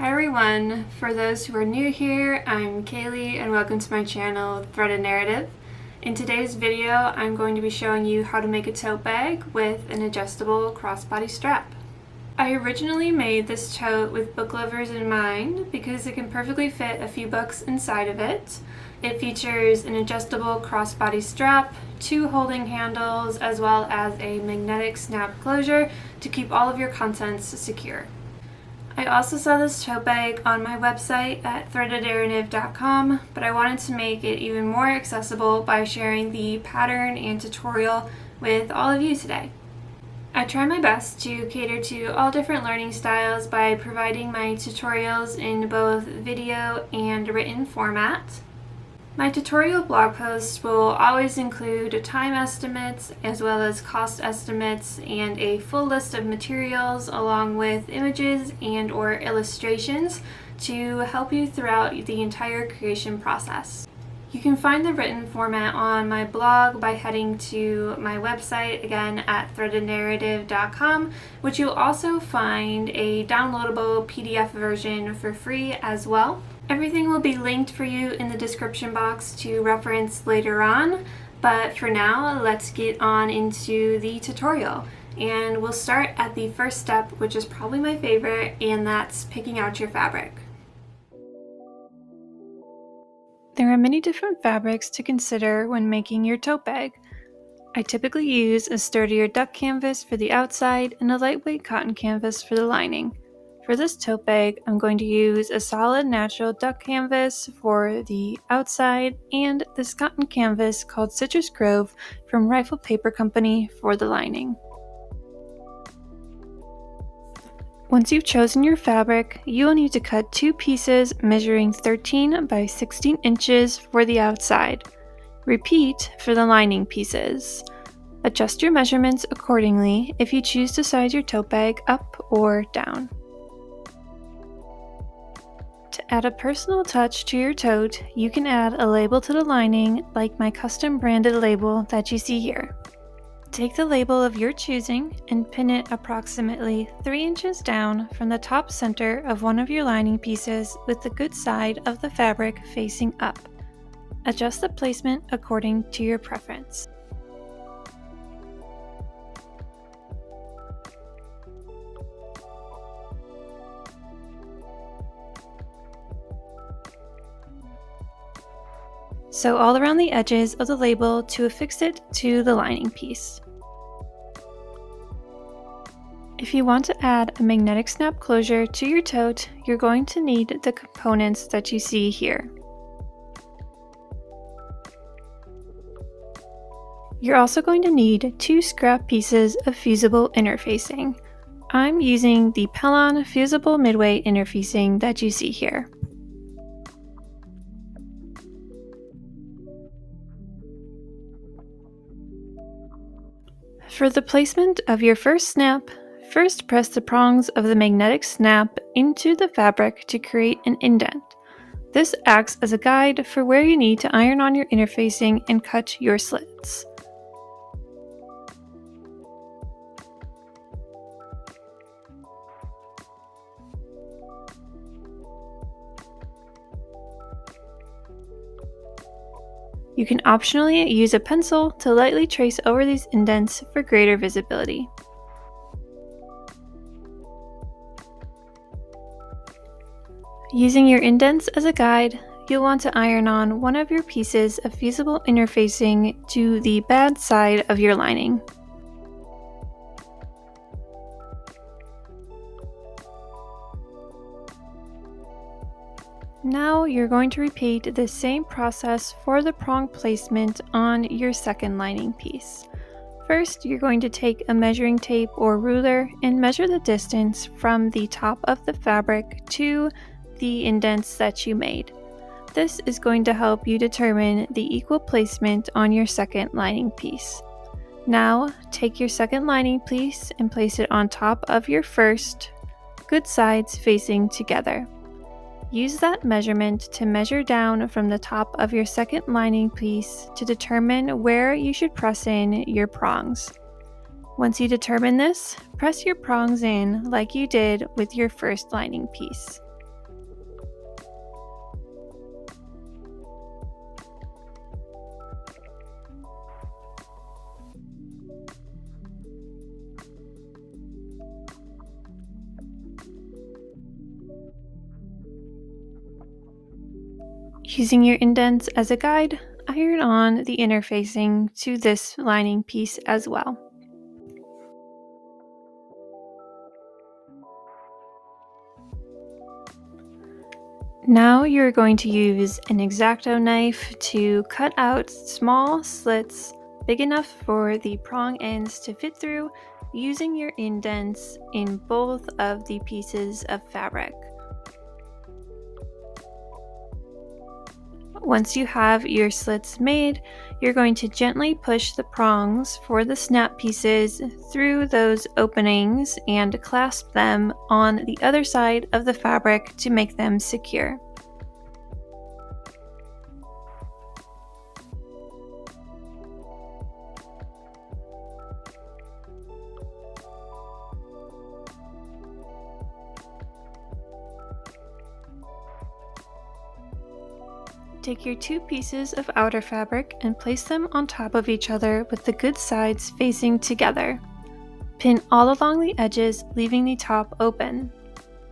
Hi everyone, for those who are new here, I'm Kaylee and welcome to my channel, Threaded Narrative. In today's video, I'm going to be showing you how to make a tote bag with an adjustable crossbody strap. I originally made this tote with book lovers in mind because it can perfectly fit a few books inside of it. It features an adjustable crossbody strap, 2 holding handles, as well as a magnetic snap closure to keep all of your contents secure. I also saw this tote bag on my website at threadednarrative.com, but I wanted to make it even more accessible by sharing the pattern and tutorial with all of you today. I try my best to cater to all different learning styles by providing my tutorials in both video and written format. My tutorial blog posts will always include time estimates as well as cost estimates and a full list of materials along with images and/or illustrations to help you throughout the entire creation process. You can find the written format on my blog by heading to my website, again at threadednarrative.com, which you'll also find a downloadable PDF version for free as well. Everything will be linked for you in the description box to reference later on, but for now, let's get on into the tutorial. And we'll start at the first step, which is probably my favorite, and that's picking out your fabric. There are many different fabrics to consider when making your tote bag. I typically use a sturdier duck canvas for the outside and a lightweight cotton canvas for the lining. For this tote bag, I'm going to use a solid natural duck canvas for the outside and this cotton canvas called Citrus Grove from Rifle Paper Company for the lining. Once you've chosen your fabric, you will need to cut 2 pieces measuring 13 by 16 inches for the outside. Repeat for the lining pieces. Adjust your measurements accordingly if you choose to size your tote bag up or down. To add a personal touch to your tote, you can add a label to the lining like my custom branded label that you see here. Take the label of your choosing and pin it approximately 3 inches down from the top center of one of your lining pieces with the good side of the fabric facing up. Adjust the placement according to your preference. Sew all around the edges of the label to affix it to the lining piece. If you want to add a magnetic snap closure to your tote, you're going to need the components that you see here. You're also going to need 2 scrap pieces of fusible interfacing. I'm using the Pellon fusible midway interfacing that you see here. For the placement of your first snap, first press the prongs of the magnetic snap into the fabric to create an indent. This acts as a guide for where you need to iron on your interfacing and cut your slits. You can optionally use a pencil to lightly trace over these indents for greater visibility. Using your indents as a guide, you'll want to iron on one of your pieces of fusible interfacing to the bad side of your lining. Now you're going to repeat the same process for the prong placement on your second lining piece. First, you're going to take a measuring tape or ruler and measure the distance from the top of the fabric to the indents that you made. This is going to help you determine the equal placement on your second lining piece. Now, take your second lining piece and place it on top of your first, good sides facing together. Use that measurement to measure down from the top of your second lining piece to determine where you should press in your prongs. Once you determine this, press your prongs in like you did with your first lining piece. Using your indents as a guide, iron on the inner facing to this lining piece as well. Now you're going to use an X-Acto knife to cut out small slits big enough for the prong ends to fit through, using your indents in both of the pieces of fabric. Once you have your slits made, you're going to gently push the prongs for the snap pieces through those openings and clasp them on the other side of the fabric to make them secure. Take your two pieces of outer fabric and place them on top of each other with the good sides facing together. Pin all along the edges, leaving the top open.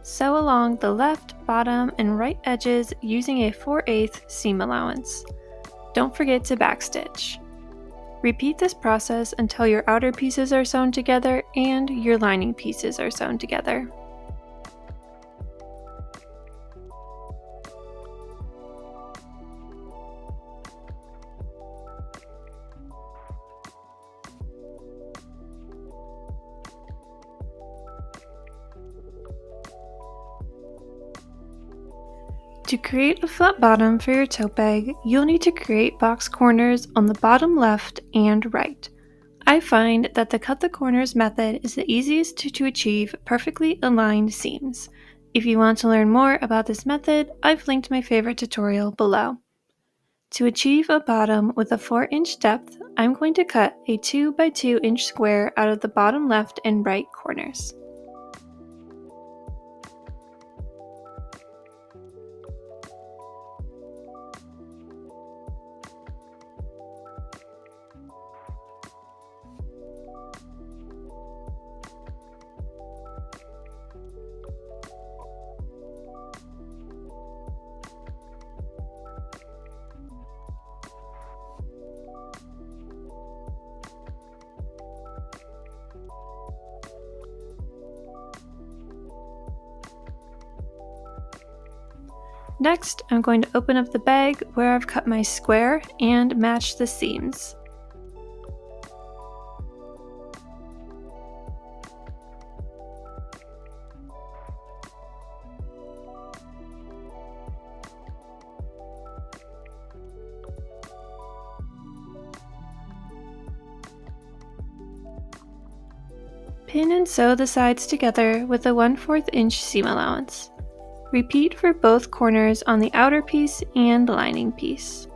Sew along the left, bottom, and right edges using a 4/8 seam allowance. Don't forget to backstitch. Repeat this process until your outer pieces are sewn together and your lining pieces are sewn together. To create a flat bottom for your tote bag, you'll need to create box corners on the bottom left and right. I find that the cut the corners method is the easiest to achieve perfectly aligned seams. If you want to learn more about this method, I've linked my favorite tutorial below. To achieve a bottom with a 4-inch depth, I'm going to cut a 2 by 2 inch square out of the bottom left and right corners. Next, I'm going to open up the bag where I've cut my square and match the seams. Pin and sew the sides together with a 1/4 inch seam allowance. Repeat for both corners on the outer piece and lining piece.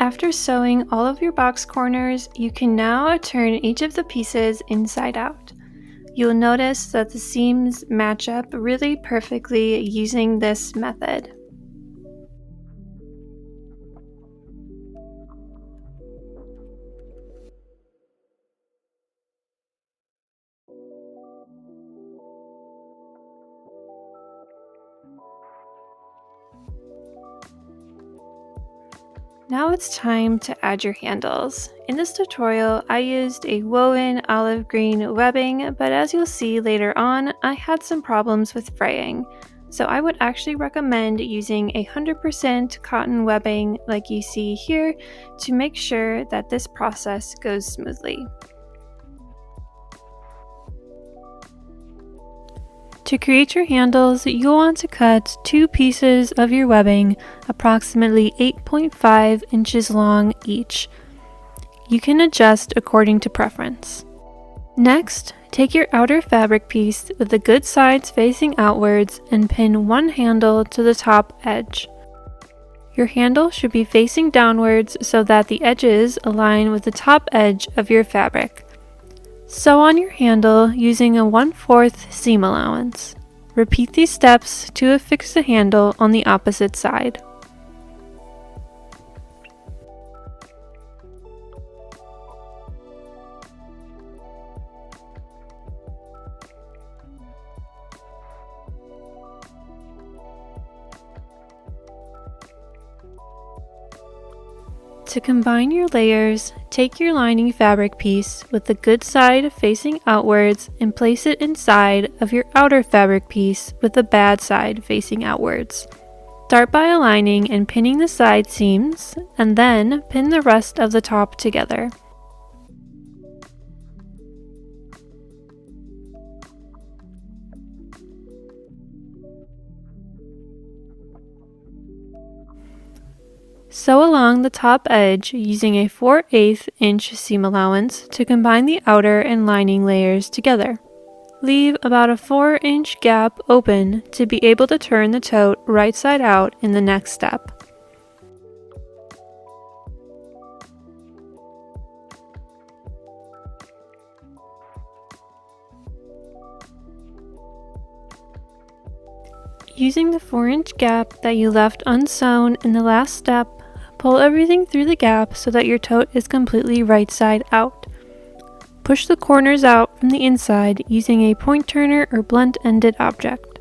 After sewing all of your box corners, you can now turn each of the pieces inside out. You'll notice that the seams match up really perfectly using this method. Now it's time to add your handles. In this tutorial, I used a woven olive green webbing, but as you'll see later on, I had some problems with fraying. So I would actually recommend using 100% cotton webbing like you see here to make sure that this process goes smoothly. To create your handles, you'll want to cut 2 pieces of your webbing approximately 8.5 inches long each. You can adjust according to preference. Next, take your outer fabric piece with the good sides facing outwards and pin one handle to the top edge. Your handle should be facing downwards so that the edges align with the top edge of your fabric. Sew on your handle using a 1/4 seam allowance. Repeat these steps to affix the handle on the opposite side. To combine your layers, take your lining fabric piece with the good side facing outwards and place it inside of your outer fabric piece with the bad side facing outwards. Start by aligning and pinning the side seams, and then pin the rest of the top together. Sew along the top edge using a 4/8 inch seam allowance to combine the outer and lining layers together. Leave about a 4-inch gap open to be able to turn the tote right side out in the next step. Using the 4-inch gap that you left unsewn in the last step, pull everything through the gap so that your tote is completely right side out. Push the corners out from the inside using a point turner or blunt-ended object.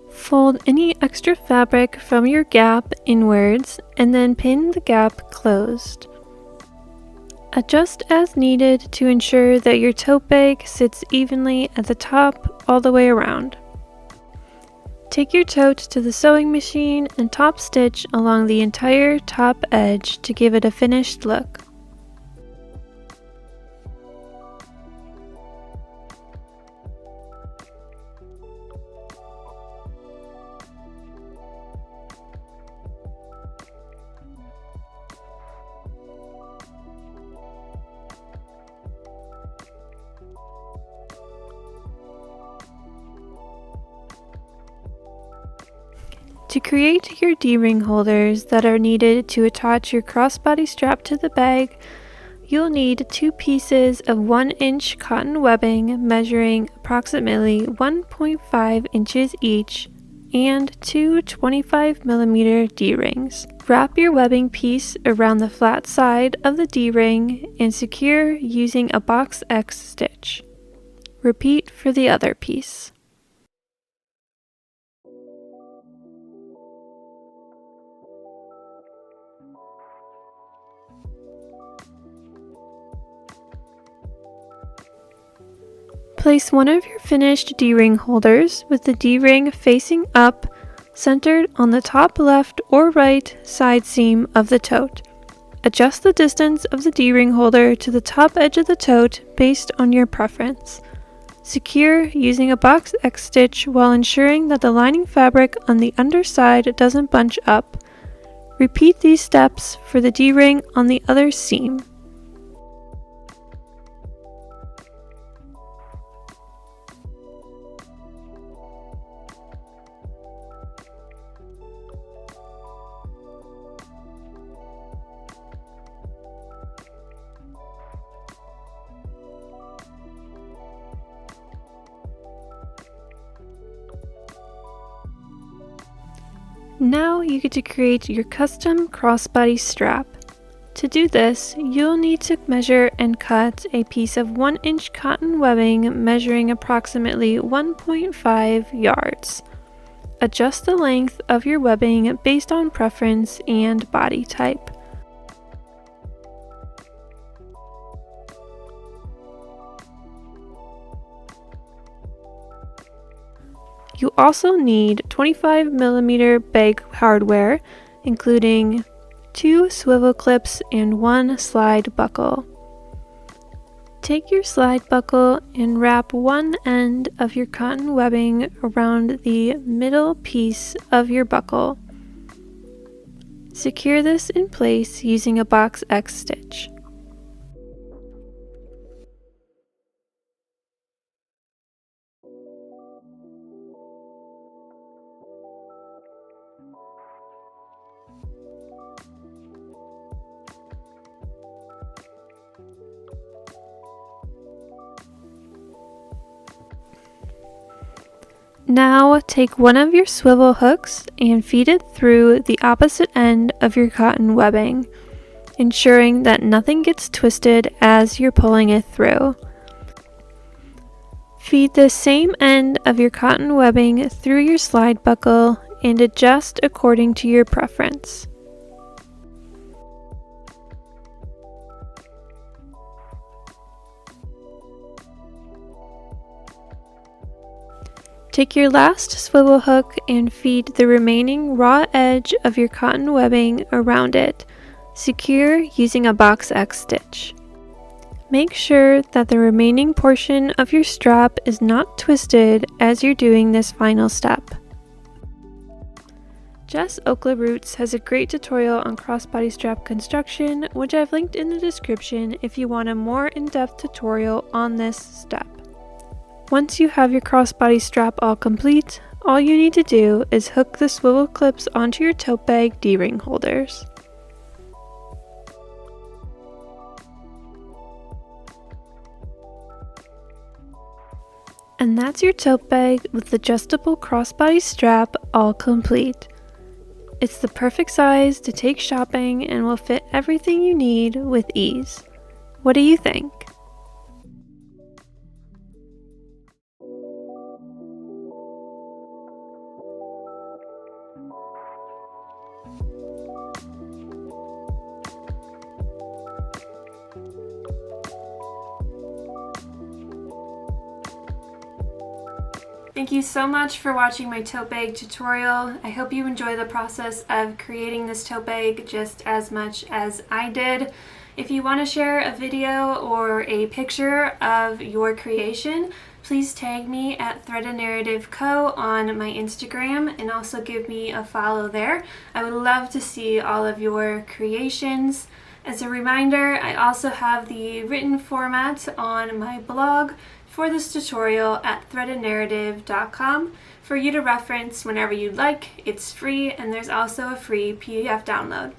Fold any extra fabric from your gap inwards and then pin the gap closed. Adjust as needed to ensure that your tote bag sits evenly at the top all the way around. Take your tote to the sewing machine and top stitch along the entire top edge to give it a finished look. To create your D-ring holders that are needed to attach your crossbody strap to the bag, you'll need 2 pieces of 1-inch cotton webbing measuring approximately 1.5 inches each and 2 25mm D-rings. Wrap your webbing piece around the flat side of the D-ring and secure using a box X stitch. Repeat for the other piece. Place one of your finished D-ring holders with the D-ring facing up, centered on the top left or right side seam of the tote. Adjust the distance of the D-ring holder to the top edge of the tote based on your preference. Secure using a box X stitch while ensuring that the lining fabric on the underside doesn't bunch up. Repeat these steps for the D-ring on the other seam. Now you get to create your custom crossbody strap. To do this, you'll need to measure and cut a piece of 1-inch cotton webbing measuring approximately 1.5 yards. Adjust the length of your webbing based on preference and body type. You also need 25mm bag hardware, including 2 swivel clips and 1 slide buckle. Take your slide buckle and wrap one end of your cotton webbing around the middle piece of your buckle. Secure this in place using a box X stitch. Now take one of your swivel hooks and feed it through the opposite end of your cotton webbing, ensuring that nothing gets twisted as you're pulling it through. Feed the same end of your cotton webbing through your slide buckle and adjust according to your preference. Take your last swivel hook and feed the remaining raw edge of your cotton webbing around it, secure using a box X stitch. Make sure that the remaining portion of your strap is not twisted as you're doing this final step. Jess Okla Roots has a great tutorial on crossbody strap construction, which I've linked in the description if you want a more in-depth tutorial on this step. Once you have your crossbody strap all complete, all you need to do is hook the swivel clips onto your tote bag D-ring holders. And that's your tote bag with adjustable crossbody strap all complete. It's the perfect size to take shopping and will fit everything you need with ease. What do you think? Thank you so much for watching my tote bag tutorial. I hope you enjoy the process of creating this tote bag just as much as I did. If you want to share a video or a picture of your creation, please tag me at Threaded Narrative Co. on my Instagram and also give me a follow there. I would love to see all of your creations. As a reminder, I also have the written format on my blog for this tutorial at threadednarrative.com for you to reference whenever you'd like. It's free and there's also a free PDF download.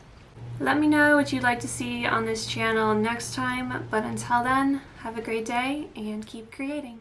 Let me know what you'd like to see on this channel next time, but until then, have a great day and keep creating.